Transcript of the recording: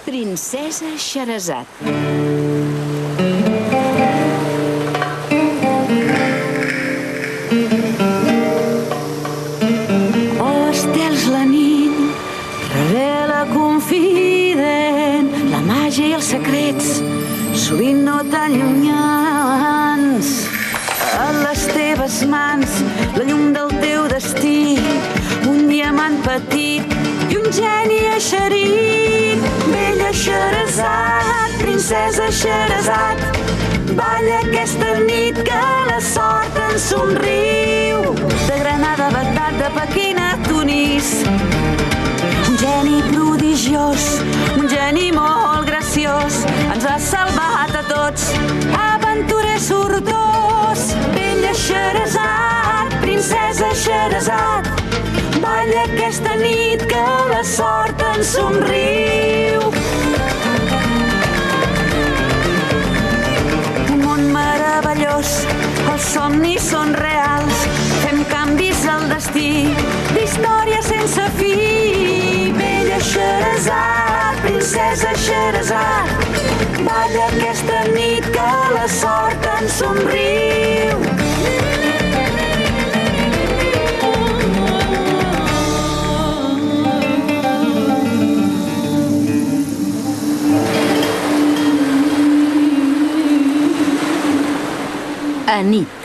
Princesa Xerezat. Oh, estels la nit, revela confident la màgia i els secrets, sovint no tan llunyans. A les teves mans, la llum del teu destí, un diamant petit i un geni eixerit. Bella Xerezat, princesa Xerezat, balla aquesta nit que la sort ens somriu. De Granada a Bagdad, de Pequín a Tunís, un geni prodigiós, un geni molt graciós, ens ha salvat a tots, aventurer sortós. Bella Xerezat, princesa Xerezat, balla aquesta nit que la sort ens somriu. Un món meravellós, els somnis són reals, fem canvis al destí, d'història sense fi. Bella Xerezat, princesa Xerezat, balla aquesta nit que la sort ens somriu. Anit.